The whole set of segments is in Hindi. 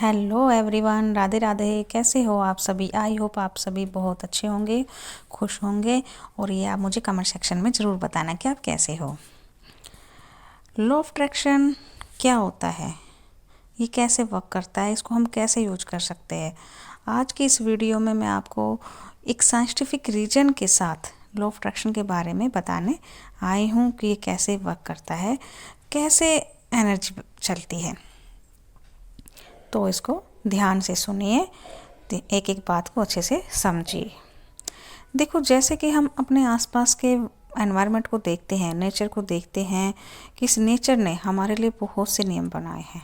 Hello everyone, Radhe Radhe. कैसे हो आप सभी? आई होप आप सभी बहुत अच्छे होंगे, खुश होंगे। और ये आप मुझे कमेंट सेक्शन में ज़रूर बताना कि आप कैसे हो। लॉ ऑफ अट्रैक्शन क्या होता है, ये कैसे वर्क करता है, इसको हम कैसे यूज कर सकते हैं। आज की इस वीडियो में मैं आपको एक साइंटिफिक रीजन के साथ लॉ ऑफ अट्रैक्शन के बारे में बताने आई हूँ कि ये कैसे वर्क करता है, कैसे एनर्जी चलती है। तो इसको ध्यान से सुनिए, एक एक बात को अच्छे से समझिए। देखो, जैसे कि हम अपने आसपास के एनवायरनमेंट को देखते हैं, नेचर को देखते हैं कि इस नेचर ने हमारे लिए बहुत से नियम बनाए हैं,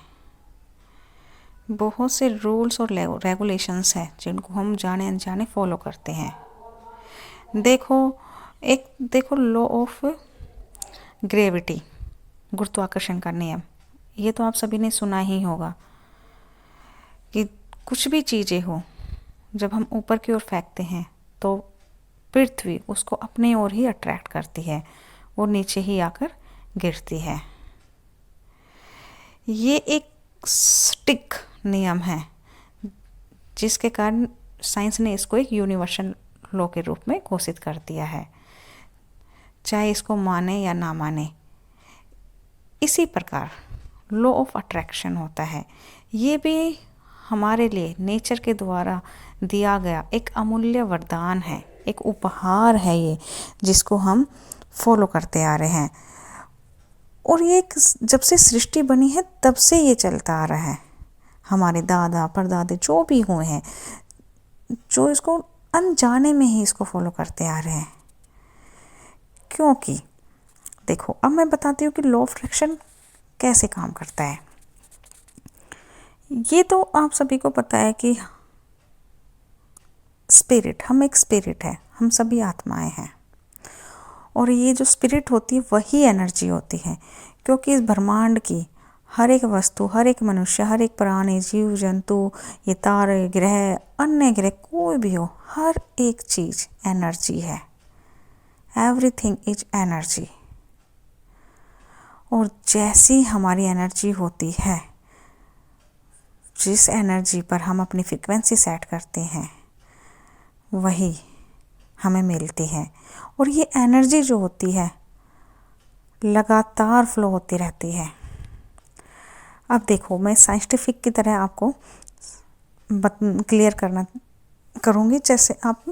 बहुत से रूल्स और रेगुलेशंस हैं जिनको हम जाने अनजाने फॉलो करते हैं। देखो लॉ ऑफ ग्रेविटी, गुरुत्वाकर्षण का नियम, ये तो आप सभी ने सुना ही होगा कि कुछ भी चीज़ें हो, जब हम ऊपर की ओर फेंकते हैं तो पृथ्वी उसको अपने ओर ही अट्रैक्ट करती है, वो नीचे ही आकर गिरती है। ये एक स्टिक नियम है जिसके कारण साइंस ने इसको एक यूनिवर्सल लॉ के रूप में घोषित कर दिया है, चाहे इसको माने या ना माने। इसी प्रकार लॉ ऑफ अट्रैक्शन होता है, ये भी हमारे लिए नेचर के द्वारा दिया गया एक अमूल्य वरदान है, एक उपहार है ये, जिसको हम फॉलो करते आ रहे हैं। और ये जब से सृष्टि बनी है तब से ये चलता आ रहा है। हमारे दादा परदादे जो भी हुए हैं, जो इसको अनजाने में ही इसको फॉलो करते आ रहे हैं। क्योंकि देखो, अब मैं बताती हूँ कि लॉ ऑफ अट्रैक्शन कैसे काम करता है। ये तो आप सभी को पता है कि स्पिरिट, हम एक स्पिरिट है, हम सभी आत्माएं हैं। और ये जो स्पिरिट होती है वही एनर्जी होती है, क्योंकि इस ब्रह्मांड की हर एक वस्तु, हर एक मनुष्य, हर एक प्राणी, जीव जंतु, ये तारे, ग्रह, अन्य ग्रह, कोई भी हो, हर एक चीज़ एनर्जी है। Everything is energy. और जैसी हमारी एनर्जी होती है, जिस एनर्जी पर हम अपनी फ्रिक्वेंसी सेट करते हैं वही हमें मिलती है। और ये एनर्जी जो होती है लगातार फ्लो होती रहती है। अब देखो, मैं साइंटिफिक की तरह आपको क्लियर करूँगी, जैसे आप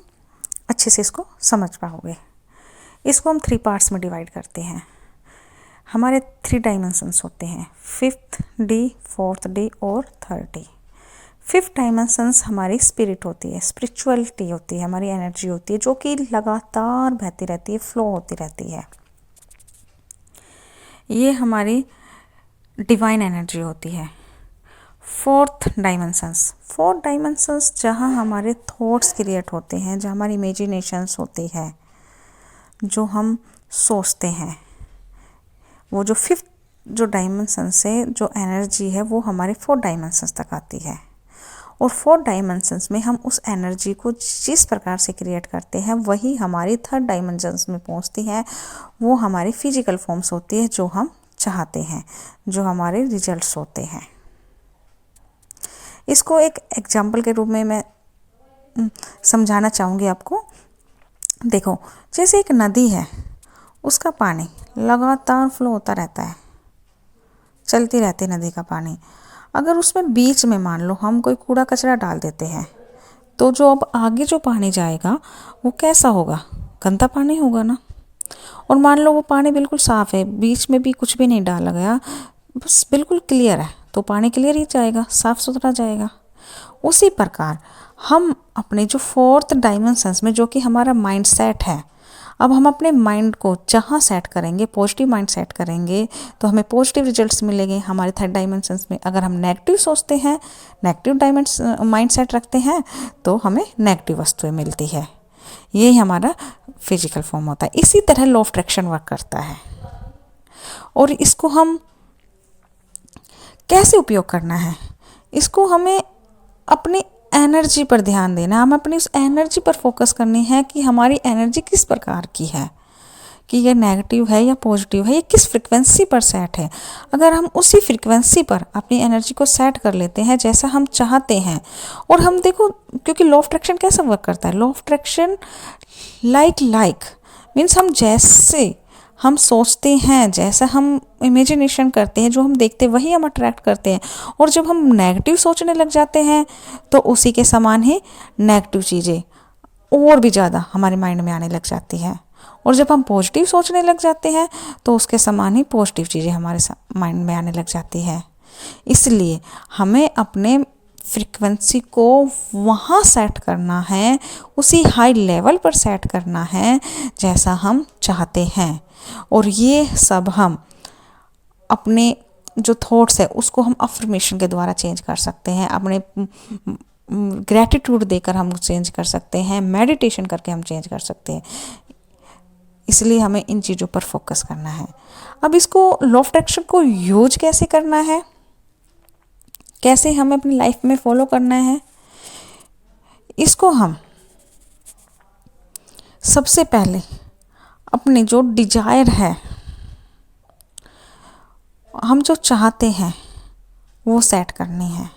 अच्छे से इसको समझ पाओगे। इसको हम 3 पार्ट्स में डिवाइड करते हैं। हमारे 3 डायमेंशंस होते हैं, 5th डी, 4th डी और 3rd डी। 5th डायमेंशंस हमारी स्पिरिट होती है, स्पिरिचुअलिटी होती है, हमारी एनर्जी होती है, जो कि लगातार बहती रहती है, फ्लो होती रहती है। ये हमारी डिवाइन एनर्जी होती है। 4th डायमेंशंस जहाँ हमारे थॉट्स क्रिएट होते हैं, जहाँ हमारी इमेजिनेशंस होती है, जो हम सोचते हैं, वो जो 5th जो डायमेंशन से जो एनर्जी है वो हमारे 4 डायमेंशंस तक आती है। और 4 डायमेंशंस में हम उस एनर्जी को जिस प्रकार से क्रिएट करते हैं वही हमारी 3rd डायमेंशंस में पहुंचती है। वो हमारी फिजिकल फॉर्म्स होती है, जो हम चाहते हैं, जो हमारे रिजल्ट्स होते हैं। इसको एक एग्जाम्पल के रूप में मैं समझाना चाहूँगी आपको। देखो, जैसे एक नदी है, उसका पानी लगातार फ्लो होता रहता है, चलती रहती है नदी का पानी। अगर उसमें बीच में मान लो हम कोई कूड़ा कचरा डाल देते हैं, तो जो अब आगे जो पानी जाएगा वो कैसा होगा? गंदा पानी होगा ना। और मान लो वो पानी बिल्कुल साफ़ है, बीच में भी कुछ भी नहीं डाला गया, बस बिल्कुल क्लियर है, तो पानी क्लियर ही जाएगा, साफ़ सुथरा जाएगा। उसी प्रकार हम अपने जो 4th डायमेंशंस में, जो कि हमारा माइंड सेट है, अब हम अपने माइंड को जहाँ सेट करेंगे, पॉजिटिव माइंड सेट करेंगे, तो हमें पॉजिटिव रिजल्ट्स मिलेंगे। हमारे 3rd डायमेंशंस में अगर हम नेगेटिव सोचते हैं, नेगेटिव माइंड सेट रखते हैं, तो हमें नेगेटिव वस्तुएं मिलती है। यही हमारा फिजिकल फॉर्म होता है। इसी तरह लॉ ऑफ अट्रैक्शन वर्क करता है। और इसको हम कैसे उपयोग करना है? इसको हमें अपनी एनर्जी पर ध्यान देना, हम अपनी उस एनर्जी पर फोकस करनी है कि हमारी एनर्जी किस प्रकार की है, कि ये नेगेटिव है या पॉजिटिव है, ये किस फ्रिक्वेंसी पर सेट है। अगर हम उसी फ्रिक्वेंसी पर अपनी एनर्जी को सेट कर लेते हैं जैसा हम चाहते हैं, और हम देखो क्योंकि लॉ ऑफ अट्रैक्शन कैसा वर्क करता है, law of attraction like means हम जैसे हम सोचते हैं, जैसा हम इमेजिनेशन करते हैं, जो हम देखते हैं वही हम अट्रैक्ट करते हैं। और जब हम नेगेटिव सोचने लग जाते हैं तो उसी के समान ही नेगेटिव चीज़ें और भी ज़्यादा हमारे माइंड में आने लग जाती है। और जब हम पॉजिटिव सोचने लग जाते हैं तो उसके समान ही पॉजिटिव चीज़ें हमारे माइंड में आने लग जाती है। इसलिए हमें अपने फ्रीक्वेंसी को वहाँ सेट करना है, उसी हाई लेवल पर सेट करना है जैसा हम चाहते हैं। और ये सब हम अपने जो थॉट्स है उसको हम अफर्मेशन के द्वारा चेंज कर सकते हैं, अपने ग्रैटिट्यूड देकर हम चेंज कर सकते हैं, मेडिटेशन करके हम चेंज कर सकते हैं। इसलिए हमें इन चीज़ों पर फोकस करना है। अब इसको लॉ ऑफ अट्रैक्शन को यूज कैसे करना है, कैसे हमें अपनी लाइफ में फॉलो करना है, इसको हम सबसे पहले अपने जो डिजायर है, हम जो चाहते हैं वो सेट करनी है।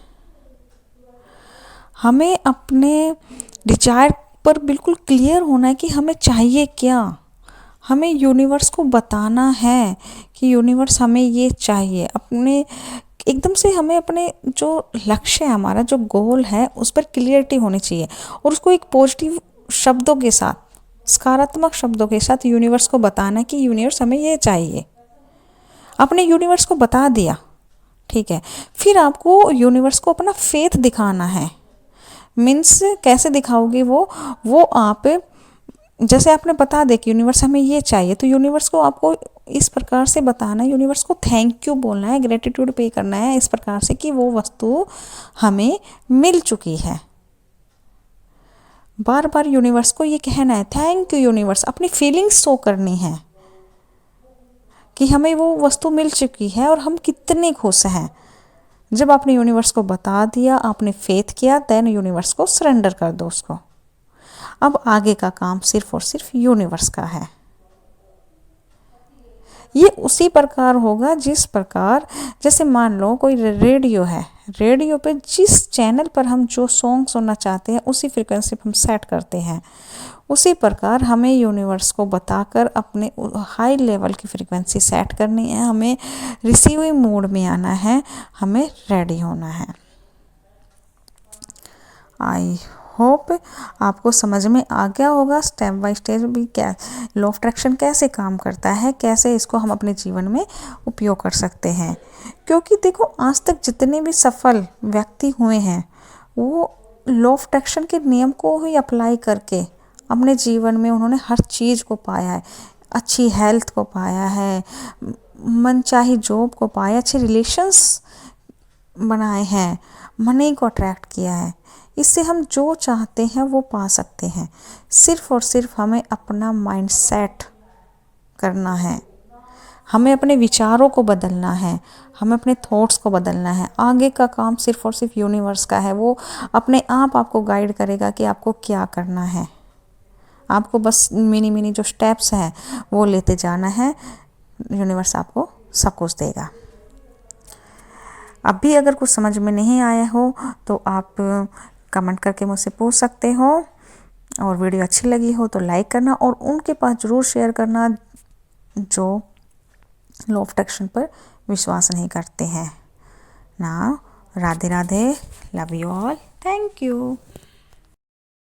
हमें अपने डिजायर पर बिल्कुल क्लियर होना है कि हमें चाहिए क्या। हमें यूनिवर्स को बताना है कि यूनिवर्स हमें ये चाहिए। अपने एकदम से हमें अपने जो लक्ष्य है, हमारा जो गोल है, उस पर क्लियरिटी होनी चाहिए और उसको एक पॉजिटिव शब्दों के साथ, सकारात्मक शब्दों के साथ यूनिवर्स को बताना है कि यूनिवर्स हमें ये चाहिए। आपने यूनिवर्स को बता दिया, ठीक है, फिर आपको यूनिवर्स को अपना फेथ दिखाना है। मीन्स कैसे दिखाओगे वो आप जैसे आपने बता दे कि यूनिवर्स हमें ये चाहिए, तो यूनिवर्स को आपको इस प्रकार से बताना है, यूनिवर्स को थैंक यू बोलना है, ग्रेटिट्यूड पे करना है इस प्रकार से कि वो वस्तु हमें मिल चुकी है। बार बार यूनिवर्स को ये कहना है थैंक यू यूनिवर्स, अपनी फीलिंग्स शो करनी है कि हमें वो वस्तु मिल चुकी है और हम कितने खुश हैं। जब आपने यूनिवर्स को बता दिया, आपने फेथ किया, देन यूनिवर्स को सरेंडर कर दो उसको। अब आगे का काम सिर्फ और सिर्फ यूनिवर्स का है। ये उसी प्रकार होगा जिस प्रकार, जैसे मान लो कोई रेडियो है, रेडियो पे जिस चैनल पर हम जो सॉन्ग सुनना चाहते हैं उसी फ्रिक्वेंसी पर हम सेट करते हैं। उसी प्रकार हमें यूनिवर्स को बताकर अपने हाई लेवल की फ्रिक्वेंसी सेट करनी है, हमें रिसीविंग मोड में आना है, हमें रेडी होना है। आई होप आपको समझ में आ गया होगा स्टेप बाय स्टेप भी क्या लॉ ऑफ अट्रैक्शन कैसे काम करता है, कैसे इसको हम अपने जीवन में उपयोग कर सकते हैं। क्योंकि देखो आज तक जितने भी सफल व्यक्ति हुए हैं वो लॉ ऑफ अट्रैक्शन के नियम को ही अप्लाई करके अपने जीवन में उन्होंने हर चीज़ को पाया है। अच्छी हेल्थ को पाया है, मनचाही जॉब को पाया, अच्छे रिलेशंस बनाए हैं, मनी को अट्रैक्ट किया है। इससे हम जो चाहते हैं वो पा सकते हैं। सिर्फ और सिर्फ हमें अपना माइंड सेट करना है, हमें अपने विचारों को बदलना है, हमें अपने थॉट्स को बदलना है। आगे का काम सिर्फ और सिर्फ यूनिवर्स का है, वो अपने आप आपको गाइड करेगा कि आपको क्या करना है। आपको बस मिनी जो स्टेप्स हैं वो लेते जाना है, यूनिवर्स आपको सब कुछ देगा। अब भी अगर कुछ समझ में नहीं आया हो तो आप कमेंट करके मुझसे पूछ सकते हो, और वीडियो अच्छी लगी हो तो लाइक करना और उनके पास ज़रूर शेयर करना जो लॉ ऑफ अट्रैक्शन पर विश्वास नहीं करते हैं ना। Radhe Radhe, love you all, thank you.